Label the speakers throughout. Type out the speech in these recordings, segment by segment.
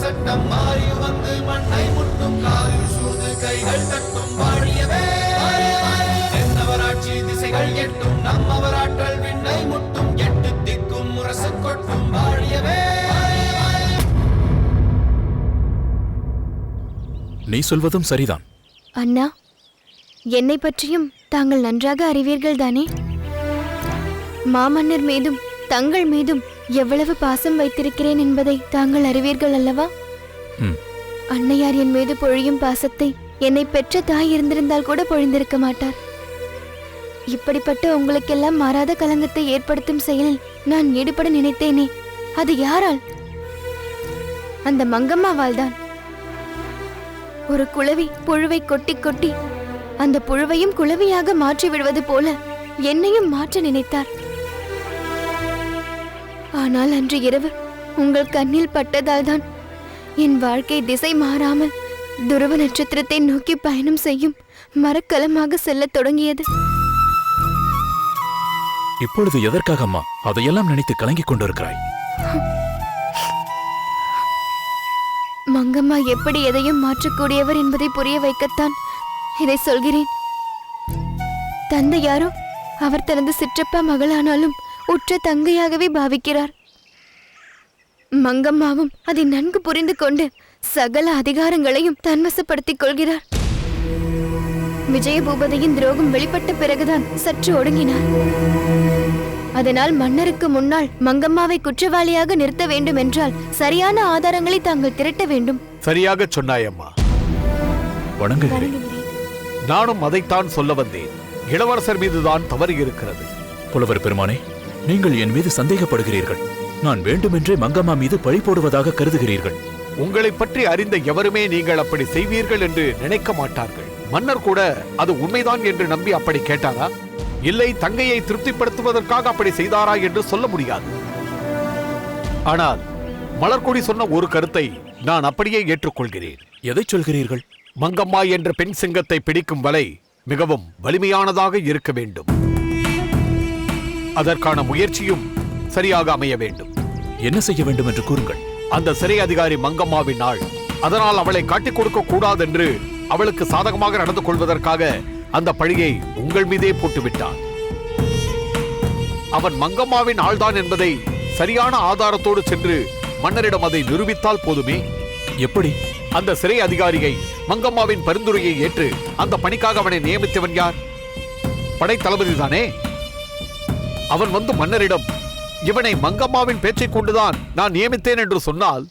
Speaker 1: சட்டம் மாறி வந்து மண்ணை முட்டும் காலில் சூழ்ந்து கைகள் தட்டும் வாழியவே தென்னவராட்சி திசைகள் எட்டும் நம்மவராற்றல் விண்ணை முட்டும் எட்டு திக்கும் முரசு கொட்டும் வாழியவே.
Speaker 2: நீ சொல்வதும் சரிதான்
Speaker 3: அண்ணா. என்னை பற்றியும் தாங்கள் நன்றாக அறிவீர்கள் தானே? மாமன்னர் மீதும் தங்கள் மீதும் எவ்வளவு பாசம் வைத்திருக்கிறேன் என்பதை தாங்கள் அறிவீர்கள் அல்லவா? அன்னையார் என் மீது பொழியும் பாசத்தை என்னை பெற்ற தாய் இருந்திருந்தால் கூட பொழிந்திருக்க மாட்டார். இப்படிப்பட்ட உங்களுக்கெல்லாம் மாறாத கலங்கத்தை ஏற்படுத்தும் செயலில் நான் ஈடுபட நினைத்தேனே, அது யாரால்? அந்த மங்கம்மாவால் தான். ஒரு குளவி புழுவை கொட்டி கொட்டி அந்த புழுவையும் குளவியாக மாற்றி விடுவது போல என்னையும் மாற்ற நினைத்தார். ஆனால் அன்று இரவு உங்கள் கண்ணில் பட்டதால் தான் என் வாழ்க்கை திசை மாறாமல் துருவ நட்சத்திரத்தை நோக்கி பயணம் செய்யும் மரக்கலமாக செல்லத் தொடங்கியது.
Speaker 2: இப்பொழுது எதற்காக அம்மா அதையெல்லாம் நினைத்து கலங்கிக் கொண்டிருக்கிறாய்?
Speaker 3: மங்கம்மா எப்படி எதையும் மாற்றக்கூடியவர் என்பதை புரிய வைக்கத்தான் இதை சொல்கிறேன். தந்தையாரோ அவர் தனது சிற்றப்பா மகளானாலும் உற்ற தங்கையாகவே பாவிக்கிறார். மங்கம்மாவும் அதை நன்கு புரிந்து கொண்டு சகல அதிகாரங்களையும் தன்வசப்படுத்திக் கொள்கிறார். விஜயபூபதியின் துரோகம் வெளிப்பட்ட பிறகுதான் சற்று ஒடுங்கினார். அதனால் மன்னருக்கு முன்னால் மங்கம்மாவை குற்றவாளியாக நிறுத்த வேண்டும் என்றால் சரியான ஆதாரங்களை தாங்கள் திரட்ட வேண்டும்.
Speaker 4: சரியாக சொன்னாயம்மா.
Speaker 2: வணங்குகிறேன்.
Speaker 4: நானும் அதைத்தான் சொல்ல வந்தேன். இளவரசர் மீதுதான் தவறு இருக்கிறது.
Speaker 2: புலவர் பெருமானே, நீங்கள் என் மீது சந்தேகப்படுகிறீர்கள். நான் வேண்டுமென்றே மங்கம்மா மீது பழி போடுவதாக கருதுகிறீர்கள்.
Speaker 4: உங்களை பற்றி அறிந்த எவருமே நீங்கள் அப்படி செய்வீர்கள் என்று நினைக்க மாட்டார்கள். மன்னர் கூட அது உண்மைதான் என்று நம்பி அப்படி கேட்டாரா? இல்லை தங்கையை திருப்திப்படுத்துவதற்காக அப்படி செய்தாரா என்று சொல்ல முடியாது. ஆனால் மலர்கொடி சொன்ன ஒரு கருத்தை நான் அப்படியே ஏற்றுக்கொள்கிறேன்.
Speaker 2: எதை சொல்கிறீர்கள்?
Speaker 4: மங்கம்மா என்ற பெண் சிங்கத்தை பிடிக்கும் வலை மிகவும் வலிமையானதாக இருக்க வேண்டும். அதற்கான முயற்சியும் சரியாக அமைய வேண்டும்.
Speaker 2: என்ன செய்ய வேண்டும் என்று கூறுங்கள்.
Speaker 4: அந்த சிறை அதிகாரி மங்கம்மாவின் ஆள். அதனால் அவளை காட்டிக் கொடுக்க கூடாது என்று அவளுக்கு சாதகமாக நடந்து கொள்வதற்காக அந்த பழியை உங்கள் மீதே போட்டுவிட்டான். அவன் மங்கம்மாவின் ஆள்தான் என்பதை சரியான ஆதாரத்தோடு சென்று மன்னரிடம் அதை நிரூபித்தால் போதுமே.
Speaker 2: எப்படி?
Speaker 4: அந்த சிறை அதிகாரியை மங்கம்மாவின் பரிந்துரையை ஏற்று அந்த பணிக்காக அவனை நியமித்தவன் யார்? படை தளபதி தானே. அவன் வந்து மன்னரிடம் இவனை மங்கம்மாவின் பேச்சை கொண்டுதான் நான் நியமித்தேன் என்று சொன்னால்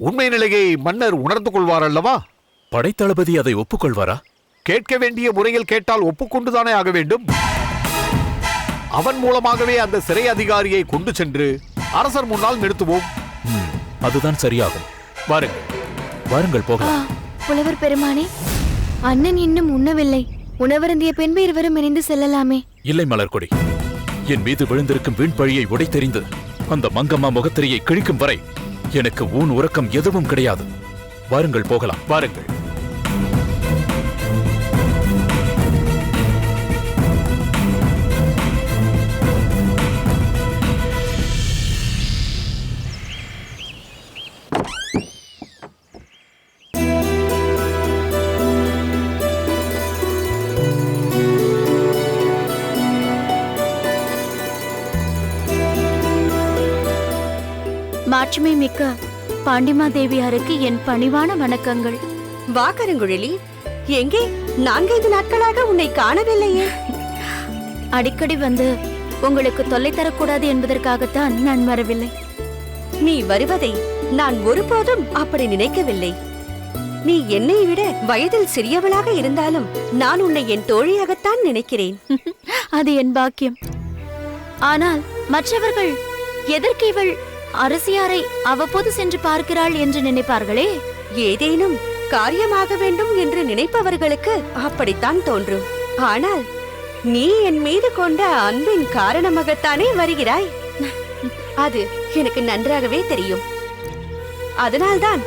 Speaker 4: உண்மை நிலையை மன்னர் உணர்ந்து கொள்வார் அல்லவா?
Speaker 2: படைத்தளபதி அதை ஒப்புக்கொள்வாரா?
Speaker 4: கேட்க வேண்டிய முறையில் கேட்டால் ஒப்புக்கொண்டுதானே ஆக வேண்டும். அவன் மூலமாகவே அந்த சிறை அதிகாரியை கொண்டு சென்று அரசர் முன்னால் நிறுத்துவோம்.
Speaker 2: அதுதான் சரியாகும்.
Speaker 4: வாருங்கள்
Speaker 2: வாருங்கள் போகலாம்.
Speaker 3: புலவர் பெருமானே, அண்ணன் இன்னும் உண்ணவில்லை. உணவருந்திய பின்பு இருவரும் இணைந்து செல்லலாமே.
Speaker 2: இல்லை மலர்கொடி, என் மீது விழுந்திருக்கும் வீண் பழியை உடைத்தெறிந்து அந்த மங்கம்மா முகத்திரையை கிழிக்கும் வரை எனக்கு ஊன் உறக்கம் எதுவும் கிடையாது. வாருங்கள் போகலாம்.
Speaker 4: வாருங்கள்.
Speaker 5: மாட்சிமை மிக்க பாண்டிமாதேவியாருக்கு என் பணிவான வணக்கங்கள்.
Speaker 6: வா கருங்குழலி, எங்கே 4-5 நாட்களாக உன்னை காணவில்லையே?
Speaker 5: அடிக்கடி வந்து உங்களுக்கு தொல்லை தரக்கூடாது என்பதற்காகத்தான் நான் வரவில்லை.
Speaker 6: நீ வருவதை நான் ஒருபோதும் அப்படி நினைக்கவில்லை. நீ என்னை விட வயதில் சிறியவளாக இருந்தாலும் நான் உன்னை என் தோழியாகத்தான் நினைக்கிறேன்.
Speaker 5: அது என் பாக்கியம். ஆனால் மற்றவர்கள் எதற்கு இவள் அரசியாரை அவ்வப்போது சென்று பார்க்கிறாள் என்று நினைப்பார்களே.
Speaker 6: ஏதேனும் காரியமாக வேண்டும் என்று நினைப்பவர்களுக்கு அப்படித்தான் தோன்றும். ஆனால் நீ என் மீது கொண்ட அன்பின் காரணமாகத்தானே வருகிறாய். அது எனக்கு நன்றாகவே தெரியும். அதனால்தான்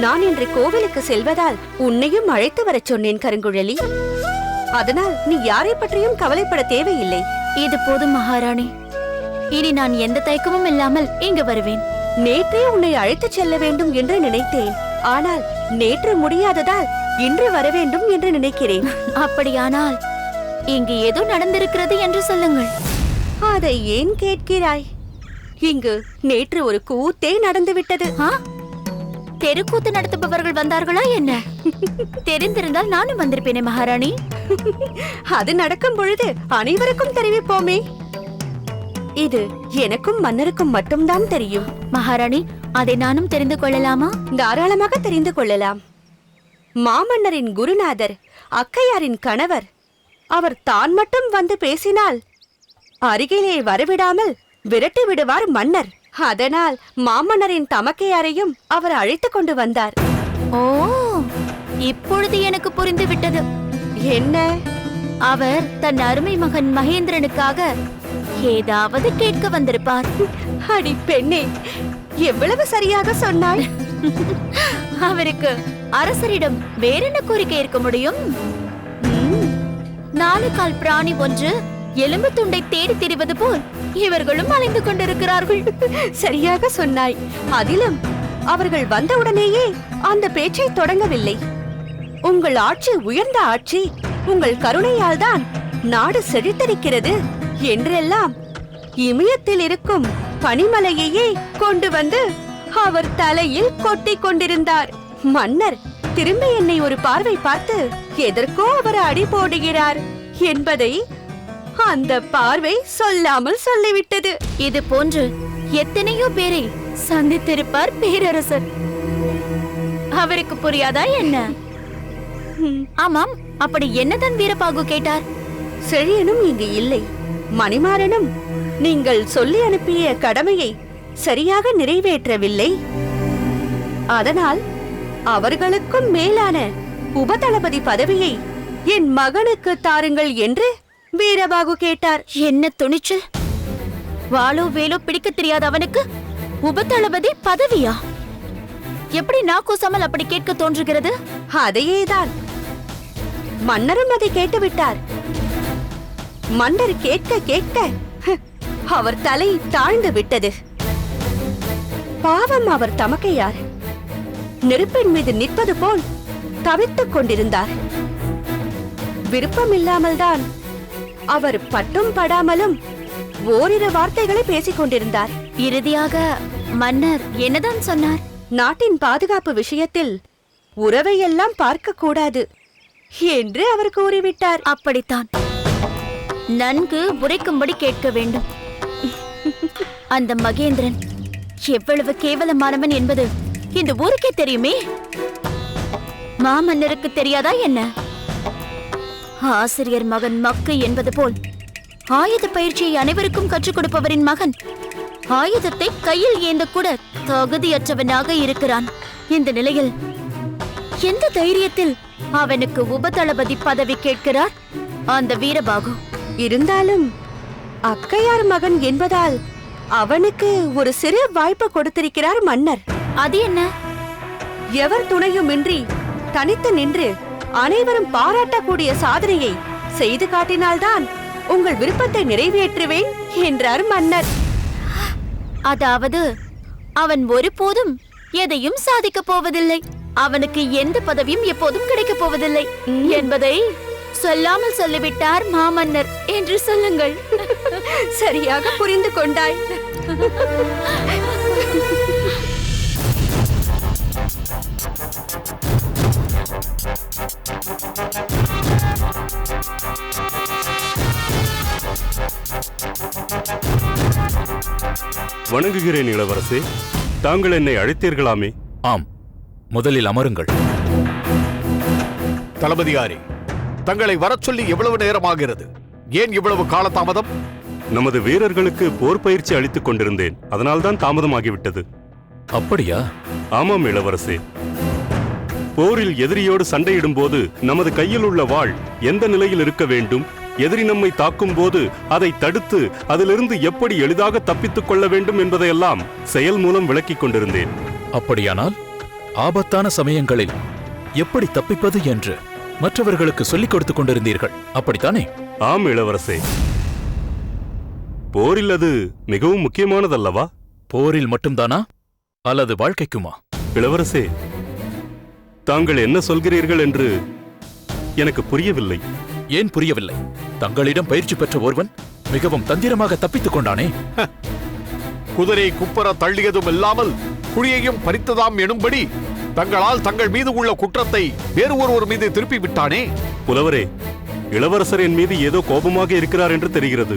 Speaker 6: நான் இன்று கோவிலுக்கு செல்வதால் உன்னையும் அழைத்து வரச் சொன்னேன் கருங்குழலி. அதனால் நீ யாரை பற்றியும் கவலைப்பட தேவையில்லை.
Speaker 5: இது போதும் மகாராணி. இனி நான் எந்த தயக்கமும் இல்லாமல் இங்கு வருவேன்.
Speaker 6: நேற்றே உன்னை அழைத்துச் செல்ல வேண்டும் என்று நினைத்தேன். ஆனால் நேற்று முடியாததால் இன்று வர வேண்டும் என்று நினைக்கிறேன்.
Speaker 5: அப்படியானால் இங்கு ஏதோ நடந்திருக்கிறது என்று சொல்லுங்கள்.
Speaker 6: அதை ஏன் கேட்கிறாய்? இங்கு நேற்று ஒரு கூத்தே நடந்துவிட்டது.
Speaker 5: ஆ? தெருக்கூத்து நடத்துபவர்கள் வந்தார்களா என்ன? தெரிந்திருந்தால் நானும் வந்திருப்பேனே மகாராணி.
Speaker 6: அது நடக்கும் பொழுது அனைவருக்கும் தெரிவிப்போமே. இது எனக்கும் மன்னருக்கும் மட்டும்தான் தெரியும்.
Speaker 5: மகாராணி, அதை நானும் தெரிந்து கொள்ளலாமா?
Speaker 6: தாராளமாக தெரிந்து கொள்ளலாம். மாமன்னரின் குருநாதர் அக்கையாரின் கணவர். அவர் தான் மட்டும் வந்து பேசினால் அருகிலே வரவிடாமல் விரட்டி விடுவார் மன்னர். அதனால் மாமன்னரின் தமக்கையாரையும் அவர் அழைத்து கொண்டு வந்தார்.
Speaker 5: ஓ, இப்பொழுது எனக்கு புரிந்து விட்டது.
Speaker 6: என்ன?
Speaker 5: அவர் தன் அருமை மகன் மகேந்திரனுக்காக ஏதாவது கேட்க வந்திருப்பார்.
Speaker 6: அடி பெண்ணே, எவ்வளவு சரியாக சொன்னாய்.
Speaker 5: அவருக்கு அரசரிடம் வேறென்ன கோரிக்கை இருக்க முடியும்? 4 கால் பிராணி ஒன்று எலும்பு துண்டை தேடி திரிவது போல் இவர்களும் அலைந்து கொண்டிருக்கிறார்கள்.
Speaker 6: சரியாக சொன்னாய். அதிலும் அவர்கள் வந்தவுடனேயே அந்த பேச்சை தொடங்கவில்லை. உங்கள் ஆட்சி உயர்ந்த ஆட்சி, உங்கள் கருணையால் தான் நாடு செழித்திருக்கிறது என்றெல்லாம் இமயத்தில் இருக்கும் பனிமலையையே கொண்டு வந்து அவர் தலையில் கொட்டிக் கொண்டிருந்தார். மன்னர் திரும்பி என்னை ஒரு பார்வை பார்த்து எதற்கோ அவர் அடி போடுகிறார் என்பதை அந்த பார்வை சொல்லாமல் சொல்லிவிட்டது.
Speaker 5: இது போன்று எத்தனையோ பேரை சந்தித்திருப்பார் பேரரசர். அவருக்கு புரியாதா என்ன? ஆமாம், அப்படி என்னதான் வீரபாகு கேட்டார்?
Speaker 6: செழியனும் இங்கு இல்லை, மணிமாறனும் நீங்கள் சொல்லி அனுப்பிய கடமையை சரியாக நிறைவேற்றவில்லை. அதனால் அவர்களுக்கும் மேலான உபதளபதி பதவியை என் மகனுக்கு தாருங்கள் என்று வீரபாகு கேட்டார்.
Speaker 5: என்ன துணிச்சல்! வாளோ வேலோ பிடிக்க தெரியாத அவனுக்கு உபதளபதி பதவியா? எப்படி நாக்கூசாமல் அப்படி கேட்க தோன்றுகிறது?
Speaker 6: அதையேதான் மன்னரும் அதை கேட்டுவிட்டார். மன்னர் கேட்க கேட்க அவர் தலை தாழ்ந்து விட்டது. பாவம் அவர் தமக்கையார் நெருப்பின் மீது நிற்பது போல் தவித்துக் கொண்டிருந்தார். விருப்பமில்லாமல் தான் அவர் பட்டும் படாமலும் ஓரிரு வார்த்தைகளை பேசிக் கொண்டிருந்தார்.
Speaker 5: இறுதியாக மன்னர் என்னதான் சொன்னார்?
Speaker 6: நாட்டின் பாதுகாப்பு விஷயத்தில் உறவையெல்லாம் பார்க்க கூடாது என்று அவர் கூறிவிட்டார்.
Speaker 5: அப்படித்தான், நன்கு உரைக்கும்படி கேட்க வேண்டும். அந்த மகேந்திரன் எவ்வளவு கேவலமானவன் என்பது இந்த ஊருக்கே தெரியுமே. மாமன்னருக்கு தெரியாதா என்ன? ஆசிரியர் மகன் மக்கு என்பது போல் ஆயுத பயிற்சியை அனைவருக்கும் கற்றுக் கொடுப்பவரின் மகன் ஆயுதத்தை கையில் ஏந்த கூட தகுதியற்றவனாக இருக்கிறான். இந்த நிலையில் எந்த தைரியத்தில் அவனுக்கு உபதளபதி பதவி கேட்கிறார் அந்த வீரபாகு?
Speaker 6: இருந்தாலும் அக்கையார் மகன் என்பதால் அவனுக்கு ஒரு சிறு வாய்ப்பு கொடுத்திருக்கிறார் மன்னர்.
Speaker 5: அது என்ன?
Speaker 6: எவர் துணையுமின்றி தனித்து நின்று அனைவரும் பாராட்டக்கூடிய சாதனையை செய்து காட்டினால்தான் உங்கள் விருப்பத்தை நிறைவேற்றுவேன் என்றார் மன்னர்.
Speaker 5: அதாவது அவன் ஒருபோதும் எதையும் சாதிக்கப் போவதில்லை, அவனுக்கு எந்த பதவியும் எப்போதும் கிடைக்கப் போவதில்லை என்பதை சொல்லாமல் சொல்லிவிட்டார் மாமன்னர் என்று சொல்லுங்கள்.
Speaker 6: சரியாக புரிந்து கொண்டாய்.
Speaker 7: வணங்குகிறேன் இளவரசே. தாங்கள் என்னை அழைத்தீர்களாமே?
Speaker 2: ஆம், முதலில் அமருங்கள்.
Speaker 4: தளபதியாரே, தங்களை வரச் சொல்லி எவ்வளவு நேரமாகிறது? ஏன் இவ்வளவு காலதாமதம்?
Speaker 7: நமது வீரர்களுக்கு போர் பயிற்சி அளித்துக் கொண்டிருந்தேன், அதனால்தான் தாமதமாகிவிட்டது.
Speaker 2: அப்படியா?
Speaker 7: ஆமாம் இளவரசே. போரில் எதிரியோடு சண்டையிடும் போது நமது கையில் உள்ள வாள் எந்த நிலையில் இருக்க வேண்டும், எதிரி நம்மை தாக்கும் போது அதை தடுத்து அதிலிருந்து எப்படி எளிதாக தப்பித்துக் கொள்ள வேண்டும் என்பதையெல்லாம் செயல் மூலம் விளக்கிக் கொண்டிருந்தேன்.
Speaker 2: அப்படியானால் ஆபத்தான சமயங்களில் எப்படி தப்பிப்பது என்று மற்றவர்களுக்கு சொல்லிக் கொடுத்துக் கொண்டிருந்தீர்கள், அப்படித்தானே?
Speaker 7: ஆம் இளவரசே. போரில் அது மிகவும் முக்கியமானதல்லவா?
Speaker 2: போரில் மட்டும்தானா? அல்லது வாழ்க்கைக்குமா?
Speaker 7: இளவரசே, தாங்கள் என்ன சொல்கிறீர்கள் என்று எனக்கு புரியவில்லை.
Speaker 2: ஏன் புரியவில்லை? தங்களிடம் பயிற்சி பெற்ற ஒருவன் மிகவும் தந்திரமாக தப்பித்துக் கொண்டானே.
Speaker 4: குதிரை குப்பர தள்ளியதும் இல்லாமல் குழியையும் பறித்ததாம் எனும்படி தங்களால் தங்கள் மீது உள்ள குற்றத்தை வேறு ஒருவர் மீது திருப்பி விட்டானே.
Speaker 7: புலவரே, இளவரசர் என் மீது ஏதோ கோபமாக இருக்கிறார் என்று தெரிகிறது.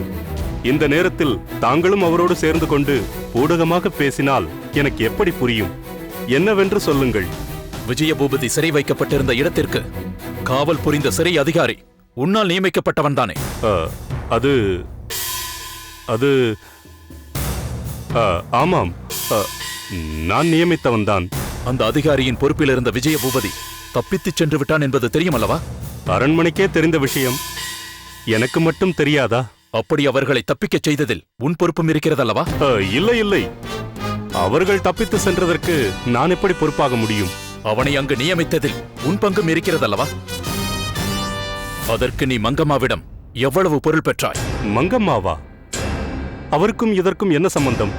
Speaker 7: இந்த நேரத்தில் தாங்களும் அவரோடு சேர்ந்து கொண்டு ஊடகமாக பேசினால் எனக்கு எப்படி புரியும்? என்னவென்று சொல்லுங்கள்.
Speaker 2: விஜயபூபதி சிறை வைக்கப்பட்டிருந்த இடத்திற்கு காவல் புரிந்த சிறை அதிகாரி உன்னால் நியமிக்கப்பட்டவன்தானே?
Speaker 7: அது அது ஆமாம், நான் நியமித்தவன்தான்.
Speaker 2: அந்த அதிகாரியின் பொறுப்பில் இருந்த விஜயபூபதி தப்பித்துச் சென்று விட்டான் என்பது தெரியுமல்லவா?
Speaker 7: அரண்மனைக்கே தெரிந்த விஷயம் எனக்கு மட்டும் தெரியாதா?
Speaker 2: அப்படி அவர்களை தப்பிக்கச் செய்ததில் உன் பொறுப்பும் இருக்கிறதல்லவா?
Speaker 7: இல்லை இல்லை, அவர்கள் தப்பித்து சென்றதற்கு நான் எப்படி பொறுப்பாக முடியும்?
Speaker 2: அவனை அங்கு நியமித்ததில் உன் பங்கும் இருக்கிறதல்லவா? அதற்கு நீ மங்கம்மாவிடம் எவ்வளவு பொருள் பெற்றாய்?
Speaker 7: மங்கம்மாவா? அவருக்கும் இதற்கும் என்ன சம்பந்தம்?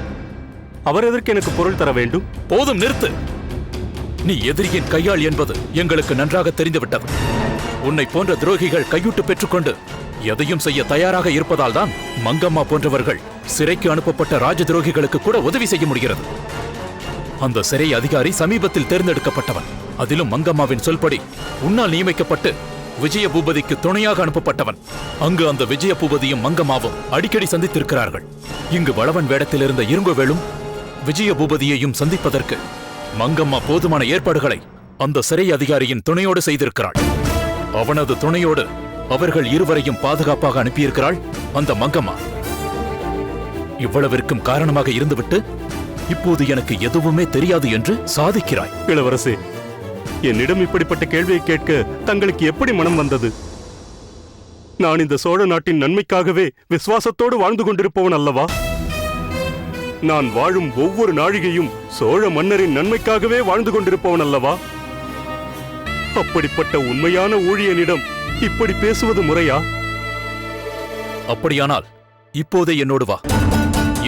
Speaker 7: அவர் எதற்கு எனக்கு பொருள் தர வேண்டும்?
Speaker 2: போதும், நிறுத்து. நீ எதிரியின் கையாள் என்பது எங்களுக்கு நன்றாக தெரிந்துவிட்டது. உன்னை போன்ற துரோகிகள் கையூட்டு பெற்றுக்கொண்டு எதையும் செய்ய தயாராக இருப்பதால் தான் மங்கம்மா போன்றவர்கள் சிறைக்கு அனுப்பப்பட்ட ராஜ துரோகிகளுக்கு கூட உதவி செய்ய முடிகிறது. அந்த சிறை அதிகாரி சமீபத்தில் தேர்ந்தெடுக்கப்பட்டவன். அதிலும் மங்கம்மாவின் சொல்படி உன்னால் நியமிக்கப்பட்டு விஜயபூபதிக்கு துணையாக அனுப்பப்பட்டவன். அங்கு அந்த விஜயபூபதியும் மங்கம்மாவும் அடிக்கடி சந்தித்திருக்கிறார்கள். இங்கு வளவன் வேடத்தில் இருந்த இருங்கோவேளும் விஜயபூபதியையும் சந்திப்பதற்கு மங்கம்மா போதுமான ஏற்பாடுகளை அந்த சிறை அதிகாரியின் துணையோடு செய்திருக்கிறாள். அவனது துணையோடு அவர்கள் இருவரையும் பாதுகாப்பாக அனுப்பியிருக்கிறாள் அந்த மங்கம்மா. இவ்வளவிற்கும் காரணமாக இருந்துவிட்டு இப்போது எனக்கு எதுவுமே தெரியாது என்று சாதிக்கிறாய்.
Speaker 7: இளவரசே, என்னிடம் இப்படிப்பட்ட கேள்வியை கேட்க தங்களுக்கு எப்படி மனம் வந்தது? நான் இந்த சோழ நாட்டின் நன்மைக்காகவே விசுவாசத்தோடு வாழ்ந்து கொண்டிருப்பவன் அல்லவா? நான் வாழும் ஒவ்வொரு நாழிகையும் சோழ மன்னரின் நன்மைக்காகவே வாழ்ந்து கொண்டிருப்பவன் அல்லவா? அப்படிப்பட்ட உண்மையான ஊழியனிடம் இப்படி பேசுவது முறையா?
Speaker 2: அப்படியானால் இப்போதே என்னோடு வா.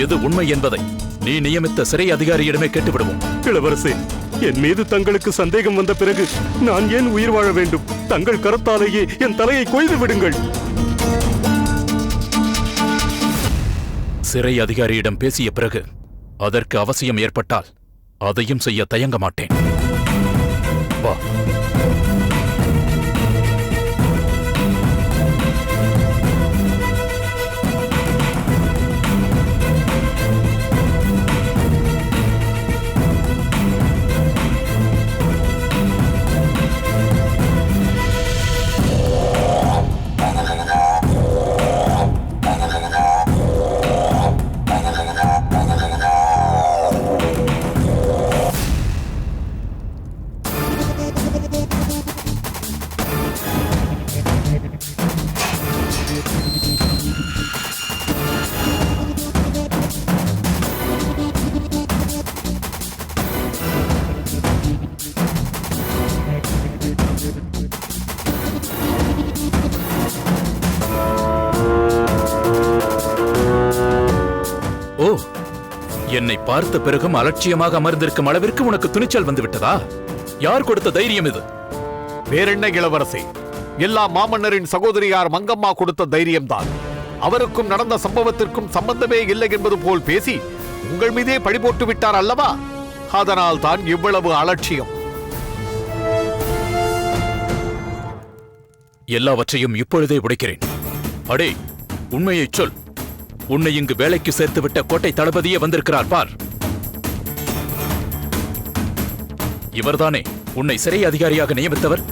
Speaker 2: எது உண்மை என்பதை நீ நியமித்த சிறை அதிகாரியிடமே கேட்டுவிடுவோம்.
Speaker 7: இளவரசே, என் மீது தங்களுக்கு சந்தேகம் வந்த பிறகு நான் ஏன் உயிர் வாழ வேண்டும்? தங்கள் கரத்தாலேயே என் தலையை கொய்து விடுங்கள்.
Speaker 2: சிறை அதிகாரியிடம் பேசிய பிறகு அதற்கு அவசியம் ஏற்பட்டால் அதையும் செய்ய தயங்க மாட்டேன். வா. ஓ, என்னை பார்த்த பிறகும் அலட்சியமாக அமர்ந்திருக்கும் அளவிற்கு உனக்கு துணிச்சல் வந்துவிட்டதா? யார் கொடுத்த தைரியம் இது?
Speaker 4: வேறென்ன இளவரசே, எல்லா மாமன்னரின் சகோதரியார் மங்கம்மா கொடுத்த தைரியம்தான். அவருக்கும் நடந்த சம்பவத்திற்கும் சம்பந்தமே இல்லை என்பது போல் பேசி உங்கள் மீதே பழி போட்டு விட்டார் அல்லவா? அதனால் தான் இவ்வளவு அலட்சியம்.
Speaker 2: எல்லாவற்றையும் இப்பொழுதே உடைக்கிறேன். அடே, உண்மையைச் சொல். உன்னை இங்கு வேலைக்கு சேர்த்துவிட்ட கோட்டை தளபதியே வந்திருக்கிறார் பார். இவர்தானே உன்னை சிறை அதிகாரியாக நியமித்தவர்?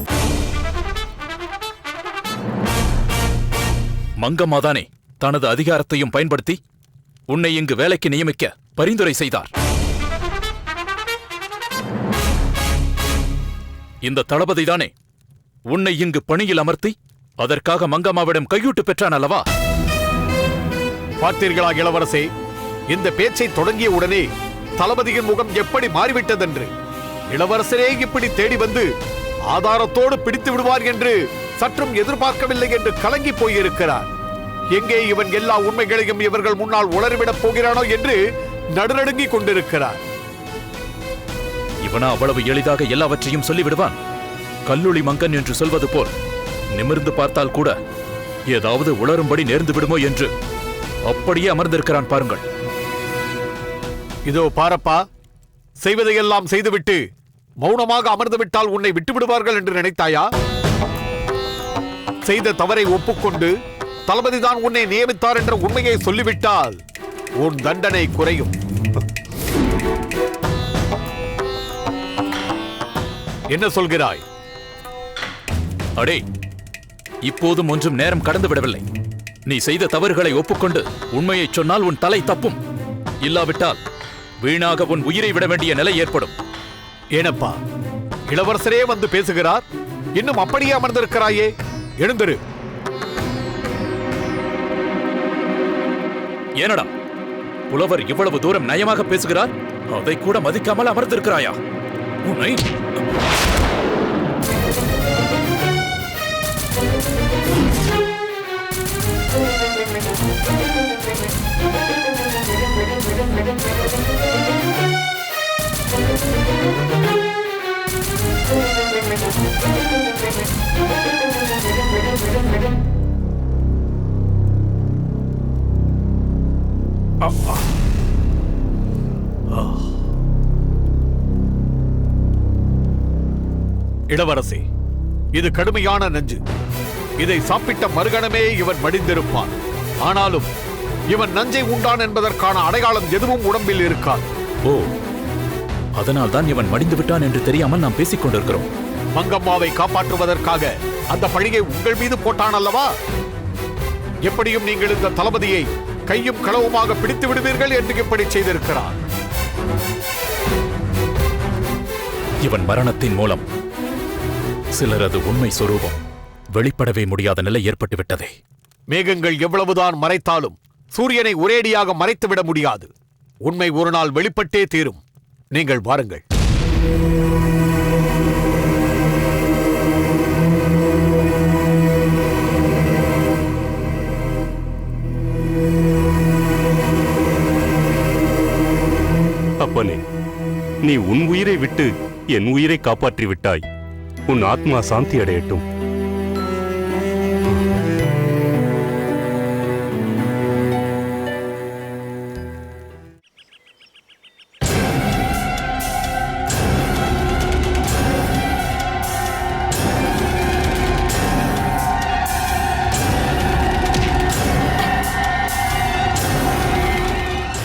Speaker 2: மங்கம்மாதானே தனது அதிகாரத்தையும் பயன்படுத்தி உன்னை இங்கு வேலைக்கு நியமிக்க பரிந்துரை செய்தார். இந்த தளபதிதானே உன்னை இங்கு பணியில் அமர்த்தி அதற்காக மங்கம்மாவிடம் கையூட்டு பெற்றான் அல்லவா?
Speaker 4: பார்த்தீர்களா இளவரசே, இந்த பேச்சை தொடங்கிய உடனே தளபதியின் முகம் எப்படி மாறிவிட்டதென்று. இளவரசரே இப்படி தேடி வந்து ஆதாரத்தோடு பிடித்து விடுவார் என்று சற்றும் எதிர்பார்க்கவில்லை என்று கலங்கி போயிருக்கிறார். எங்கே இவன் எல்லா உண்மைகளையும் இவர்கள் முன்னால் உளறிவிடப் போகிறானோ என்று நடுநடுங்கிக் கொண்டிருக்கிறார்.
Speaker 2: இவனா அவ்வளவு எளிதாக எல்லாவற்றையும் சொல்லிவிடுவான்? கல்லுளி மங்கன் என்று சொல்வது போல் நிமிர்ந்து பார்த்தால் கூட ஏதாவது உளறும்படி நேர்ந்து விடுமோ என்று அப்படியே அமர்ந்திருக்கிறான் பாருங்கள்.
Speaker 4: இதோ பாரப்பா, செய்வதையெல்லாம் செய்துவிட்டு மௌனமாக அமர்ந்து விட்டால் உன்னை விட்டு விடுவார்கள் என்று நினைத்தாயா? செய்த தவறை ஒப்புக்கொண்டு தளபதிதான் உன்னை நியமித்தார் என்ற உண்மையை சொல்லிவிட்டால் உன் தண்டனை குறையும். என்ன சொல்கிறாய்?
Speaker 2: அடே, இப்போதும் ஒன்றும் நேரம் கடந்து விடவில்லை. நீ செய்த தவறுகளை ஒப்புக்கொண்டு உண்மையை சொன்னால் உன் தலை தப்பும். இல்லாவிட்டால் வீணாக உன் உயிரை விட வேண்டிய நிலை ஏற்படும்.
Speaker 4: ஏனப்பா, இளவரசரே வந்து பேசுகிறார், இன்னும் அப்படியே அமர்ந்திருக்கிறாயே? எழுந்திரு.
Speaker 2: ஏனடா புலவர் இவ்வளவு தூரம் நயமாக பேசுகிறார், அதை கூட மதிக்காமல் அமர்ந்திருக்கிறாயா? உன்னை
Speaker 4: இளவரசே, இது கடுமையான நஞ்சு. இதை சாப்பிட்ட மறுகணமே இவன் மடிந்திருப்பான். ஆனாலும் இவன் நஞ்சை உண்டான் என்பதற்கான அடையாளம் எதுவும் உடம்பில் இருக்காது.
Speaker 2: ஓ, அதனால் தான் இவன் மடிந்து விட்டான் என்று தெரியாமல் நாம் பேசிக் கொண்டிருக்கிறோம்.
Speaker 4: மங்கம்மாவை காப்பாற்றுவதற்காக அந்த பழியை உங்கள் மீது போட்டான் அல்லவா? எப்படியும் நீங்கள் இந்த தளபதியை கையும் களவுமாக பிடித்து விடுவீர்கள் என்று இப்படி செய்திருக்கிறார்.
Speaker 2: இவன் மரணத்தின் மூலம் சிலரது உண்மை சொரூபம் வெளிப்படவே முடியாத நிலை ஏற்பட்டுவிட்டதே.
Speaker 4: மேகங்கள் எவ்வளவுதான் மறைத்தாலும் சூரியனை ஒரேடியாக மறைத்துவிட முடியாது. உண்மை ஒரு நாள் வெளிப்பட்டே தீரும். நீங்கள் வாருங்கள்.
Speaker 7: அப்பனே, நீ உன் உயிரை விட்டு என் உயிரை காப்பாற்றி விட்டாய். உன் ஆத்மா சாந்தி அடையட்டும்.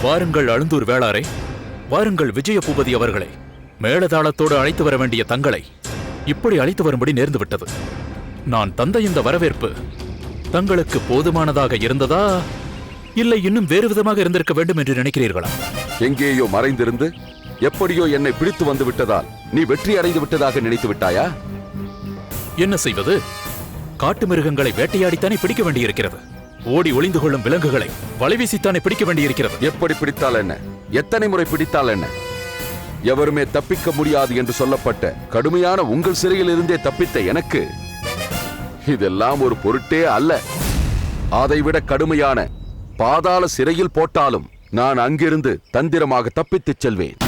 Speaker 2: வாருங்கள் அழுந்தூர் வேளாரை, வாருங்கள் விஜய பூபதி அவர்களே. மேளதாளத்தோடு அழைத்து வர வேண்டிய தங்களை இப்படி அழைத்து வரும்படி நேர்ந்துவிட்டது. நான் தந்த இந்த வரவேற்பு தங்களுக்கு போதுமானதாக இருந்ததா, இல்லை இன்னும் வேறு விதமாக இருந்திருக்க வேண்டும் என்று நினைக்கிறீர்களா?
Speaker 8: எங்கேயோ மறைந்திருந்து எப்படியோ என்னை பிடித்து வந்து விட்டதால் நீ வெற்றி அடைந்து விட்டதாக நினைத்து விட்டாயா?
Speaker 2: என்ன செய்வது? காட்டு மிருகங்களை வேட்டையாடித்தானே பிடிக்க வேண்டியிருக்கிறது. ஓடி ஒளிந்து கொள்ளும் விலங்குகளை வலைவீசித்தானே பிடிக்க வேண்டியிருக்கிறது.
Speaker 8: எப்படி பிடித்தால் என்ன? எத்தனை முறை பிடித்தால் என்ன? எவருமே தப்பிக்க முடியாது என்று சொல்லப்பட்ட கடுமையான உங்கள் சிறையில் இருந்தே தப்பித்த எனக்கு இதெல்லாம் ஒரு பொருட்டே அல்ல. அதைவிட கடுமையான பாதாள சிறையில் போட்டாலும் நான் அங்கிருந்து தந்திரமாக தப்பித்துச் செல்வேன்.